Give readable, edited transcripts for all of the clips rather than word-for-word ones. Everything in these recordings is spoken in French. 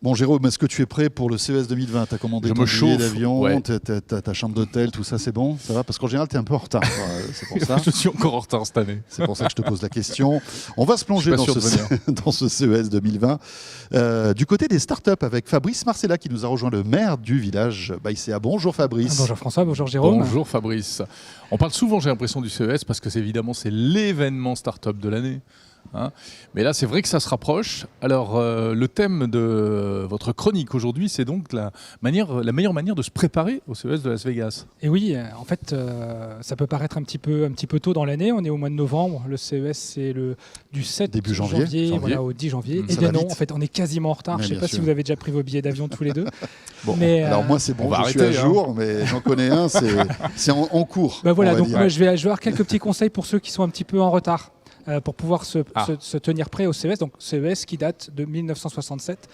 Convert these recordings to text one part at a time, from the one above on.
Bon, Jérôme, est-ce que tu es prêt pour le CES 2020 ? Tu as commandé ton billet d'avion, ouais. ta chambre d'hôtel, tout ça, c'est bon ? Ça va ? Parce qu'en général, tu es un peu en retard. C'est pour ça. Je suis encore en retard cette année. C'est pour ça que je te pose la question. On va se plonger dans ce CES 2020. Du côté des startups, avec Fabrice Marcella qui nous a rejoint, le maire du village Baïséa. Bonjour Fabrice. Bonjour François, bonjour Jérôme. Bonjour Fabrice. On parle souvent, j'ai l'impression, du CES parce que c'est l'événement startup de l'année. Hein, mais là, c'est vrai que ça se rapproche. Alors, le thème de votre chronique aujourd'hui, c'est donc la meilleure manière de se préparer au CES de Las Vegas. Et oui, en fait, ça peut paraître un petit peu tôt dans l'année. On est au mois de novembre. Le CES, c'est du 7 début janvier. Voilà, au 10 janvier. Ça Et bien va non, vite. en fait, on est quasiment en retard. Je ne sais pas si vous avez déjà pris vos billets d'avion tous les deux. Bon, mais, alors moi, c'est bon, je suis à jour, mais j'en connais un, c'est en cours. Bah voilà, donc moi, je vais avoir quelques petits conseils pour ceux qui sont un petit peu en retard. Pour pouvoir se tenir prêt au CES. Donc CES qui date de 1967.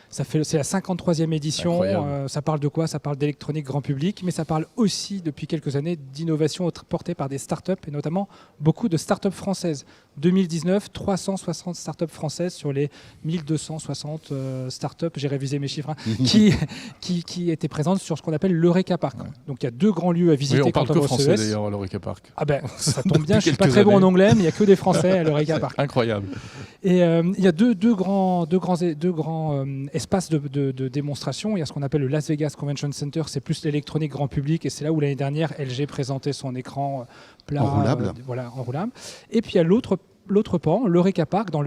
C'est la 53e édition. Ça parle de quoi ? Ça parle d'électronique grand public, mais ça parle aussi depuis quelques années d'innovation portée par des startups et notamment beaucoup de startups françaises. 2019, 360 startups françaises sur les 1260 startups, j'ai révisé mes chiffres, qui étaient présentes sur ce qu'on appelle l'Eureka Park. Ouais. Donc il y a 2 grands lieux à visiter quand on va au CES. On parle que français d'ailleurs à l'Eureka Park. Ah ben, ça tombe bien, je suis pas très bon en anglais, mais il n'y a que des Français à l'Eureka Park. Incroyable. Et il y a deux grands espaces de démonstration. Il y a ce qu'on appelle le Las Vegas Convention Center, c'est plus l'électronique grand public, et c'est là où l'année dernière LG présentait son écran plat enroulable. Et puis il y a l'autre pan, l'Eureka Park, dans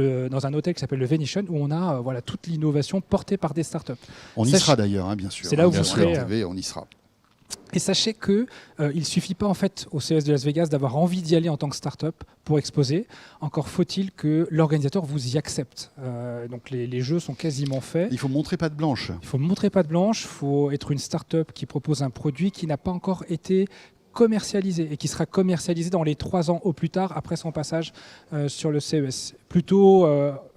un hôtel qui s'appelle le Venetian, où on a toute l'innovation portée par des startups. On y sera d'ailleurs, bien sûr. C'est là où vous serez. On y sera. Et sachez qu'il ne suffit pas en fait au CES de Las Vegas d'avoir envie d'y aller en tant que start-up pour exposer. Encore faut-il que l'organisateur vous y accepte. Donc les jeux sont quasiment faits. Il faut montrer patte blanche. Il faut montrer patte blanche. Il faut être une start-up qui propose un produit qui n'a pas encore été commercialisé et qui sera commercialisé dans les 3 ans au plus tard après son passage sur le CES. Plutôt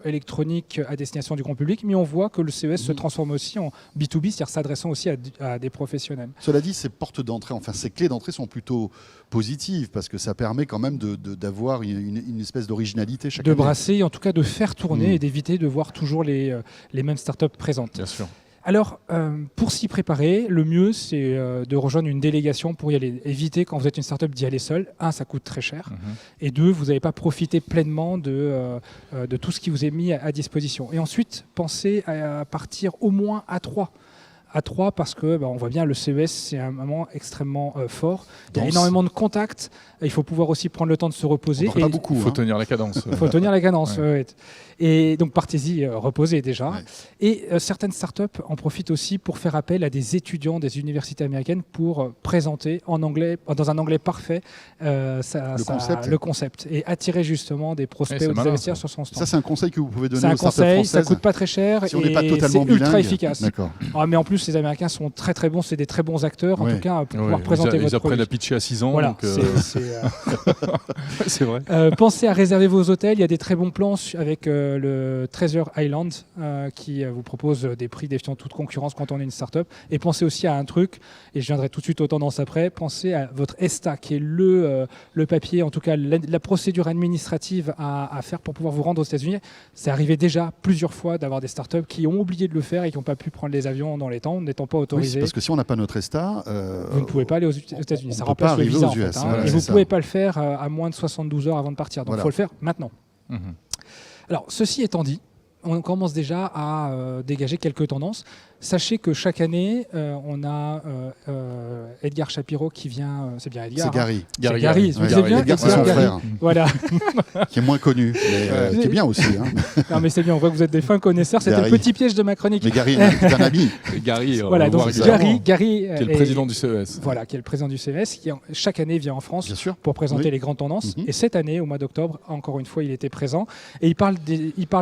électronique à destination du grand public, mais on voit que le CES se transforme aussi en B2B, c'est-à-dire s'adressant aussi à des professionnels. Cela dit, ces portes d'entrée, ces clés d'entrée sont plutôt positives parce que ça permet quand même d'avoir une espèce d'originalité chaque année. De brasser, en tout cas de faire tourner et d'éviter de voir toujours les mêmes startups présentes. Bien sûr. Alors, pour s'y préparer, le mieux, c'est de rejoindre une délégation pour y aller. Évitez, quand vous êtes une startup, d'y aller seul. 1, ça coûte très cher. Et 2, vous n'allez pas profiter pleinement de tout ce qui vous est mis à disposition. Et ensuite, pensez à partir au moins à 3. À 3 parce que on voit bien le CES, c'est un moment extrêmement fort. Il y a énormément de contacts. Il faut pouvoir aussi prendre le temps de se reposer. Pas beaucoup. Il faut tenir la cadence. Il faut tenir la cadence. Ouais. Et donc partez-y, reposez déjà. Ouais. Et certaines startups en profitent aussi pour faire appel à des étudiants des universités américaines pour présenter en anglais, dans un anglais parfait, le concept et attirer justement des prospects ou des investisseurs sur son stand. Ça, c'est un conseil que vous pouvez donner aux startups françaises. Ça coûte pas très cher si on n'est pas totalement bilingue. C'est ultra efficace. D'accord. Mais en plus, les Américains sont très très bons, c'est des très bons acteurs en tout cas pour pouvoir présenter votre produit. Ils apprennent à pitcher à 6 ans. Voilà, donc c'est vrai. Pensez à réserver vos hôtels. Il y a des très bons plans avec le Treasure Island qui vous propose des prix défiant toute concurrence quand on est une start-up. Et pensez aussi à un truc, et je viendrai tout de suite aux tendances après, pensez à votre ESTA qui est le papier, en tout cas la procédure administrative à faire pour pouvoir vous rendre aux États-Unis. C'est arrivé déjà plusieurs fois d'avoir des start-up qui ont oublié de le faire et qui n'ont pas pu prendre les avions dans les temps, n'étant pas autorisés. Oui, parce que si on n'a pas notre ESTA, vous ne pouvez pas aller aux États-Unis. Ça remplace le visa aux US, et vous ne pouvez pas le faire à moins de 72 heures avant de partir. Donc il faut le faire maintenant. Alors, ceci étant dit, on commence déjà à dégager quelques tendances. Sachez que chaque année, on a Edgar Shapiro qui vient. C'est bien Edgar. C'est Gary. Gary. Vous êtes bien Edgar, c'est son frère. Voilà. Qui est moins connu, mais qui est bien aussi. Non, mais c'est bien. On voit que vous êtes des fins connaisseurs. C'était le petit piège de ma chronique. Mais Gary est un ami. Gary, voilà. Donc Gary, qui est le président du CES. Voilà, qui est le président du CES, qui chaque année vient en France pour présenter les grandes tendances. Et cette année, au mois d'octobre, encore une fois, il était présent. Et il parle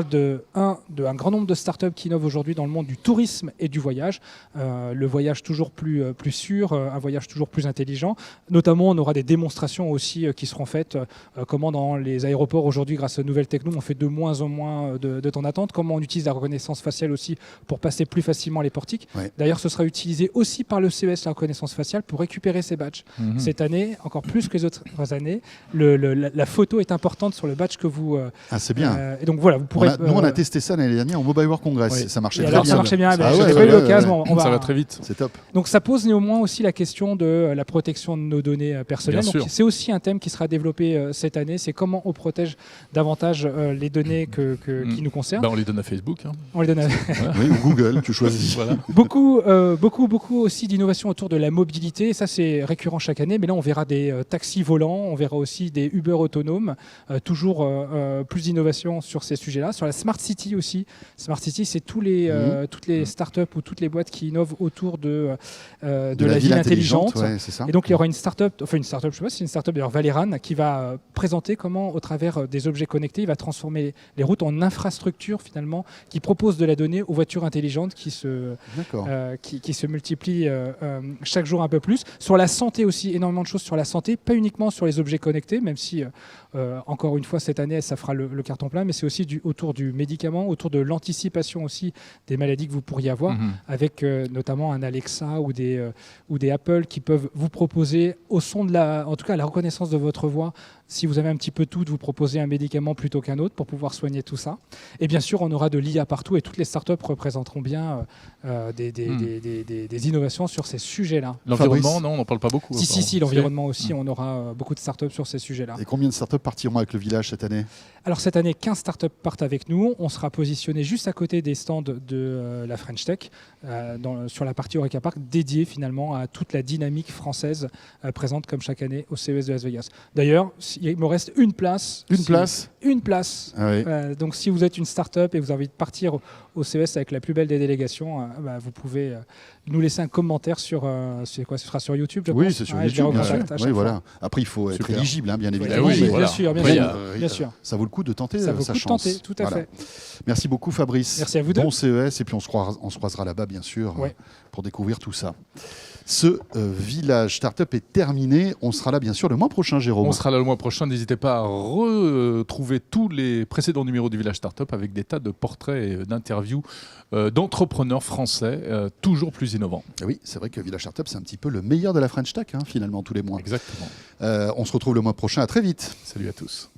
d'un grand nombre de startups qui innovent aujourd'hui dans le monde du tourisme et et du voyage. Le voyage toujours plus sûr, un voyage toujours plus intelligent. Notamment, on aura des démonstrations aussi qui seront faites, comment dans les aéroports aujourd'hui, grâce aux nouvelles techno, on fait de moins en moins de temps d'attente, comment on utilise la reconnaissance faciale aussi pour passer plus facilement les portiques. Ouais. D'ailleurs, ce sera utilisé aussi par le CES, la reconnaissance faciale, pour récupérer ces badges. Cette année, encore plus que les autres années, la photo est importante sur le badge que vous... c'est bien. Et donc voilà, vous pourrez... Nous, on a testé ça l'année dernière au Mobile World Congress. Oui. Ça marchait Et très alors, bien. ça marchait bien. Ah J'ai ouais, pas eu ouais, l'occasion. Ça va très vite. C'est top. Donc ça pose néanmoins aussi la question de la protection de nos données personnelles. Bien sûr. Donc, c'est aussi un thème qui sera développé cette année. C'est comment on protège davantage les données qui nous concernent. On les donne à Facebook. Hein. On les donne à... Oui, ou Google, tu choisis. Voilà. Beaucoup aussi d'innovations autour de la mobilité. Ça, c'est récurrent chaque année. Mais là, on verra des taxis volants. On verra aussi des Uber autonomes. Toujours plus d'innovations sur ces sujets-là. Sur la Smart City aussi. Smart City, c'est toutes les startups ou toutes les boîtes qui innovent autour de la ville intelligente. Ouais, c'est ça. Et donc, il y aura une startup, je ne sais pas si c'est une startup d'ailleurs, Valeran, qui va présenter comment, au travers des objets connectés, il va transformer les routes en infrastructure finalement, qui propose de la donnée aux voitures intelligentes qui se multiplient chaque jour un peu plus. Sur la santé aussi, énormément de choses sur la santé, pas uniquement sur les objets connectés, même si encore une fois cette année ça fera le carton plein, mais c'est aussi autour du médicament, autour de l'anticipation aussi des maladies que vous pourriez avoir, avec notamment un Alexa ou des Apple qui peuvent vous proposer au son de en tout cas à la reconnaissance de votre voix, si vous avez un petit peu tout, de vous proposer un médicament plutôt qu'un autre pour pouvoir soigner tout ça. Et bien sûr, on aura de l'IA partout et toutes les startups représenteront bien des innovations sur ces sujets-là. L'environnement, Fabrice. non, on n'en parle pas beaucoup. Si, l'environnement aussi, on aura beaucoup de startups sur ces sujets-là. Et combien de startups partiront avec le village cette année? Alors cette année, 15 startups partent avec nous. On sera positionné juste à côté des stands de la French Tech, sur la partie Horeca Park, dédiée finalement à toute la dynamique française présente comme chaque année au CES de Las Vegas. D'ailleurs, il me reste une place. Une place. Ah oui. Donc si vous êtes une start-up et vous avez envie de partir au CES avec la plus belle des délégations, vous pouvez nous laisser un commentaire sur... c'est quoi, ce sera sur YouTube, je pense. Oui, c'est sur YouTube, bien sûr. Oui, voilà. Après, il faut être éligible, bien évidemment. Oui, mais bien sûr. Bien sûr. Ça vaut le coup de tenter Ça vaut sa le coup chance. de tenter, tout à fait. Merci beaucoup, Fabrice. Merci à vous deux. Bon CES, et puis on se croisera là-bas, bien sûr, Ouais. pour découvrir tout ça. Ce village startup est terminé. On sera là, bien sûr, le mois prochain, Jérôme. On sera là le mois prochain. N'hésitez pas à retrouver tous les précédents numéros du Village Startup avec des tas de portraits et d'interviews d'entrepreneurs français toujours plus innovants. Et oui, c'est vrai que Village Startup, c'est un petit peu le meilleur de la French Tech, finalement, tous les mois. Exactement. On se retrouve le mois prochain. À très vite. Salut à tous.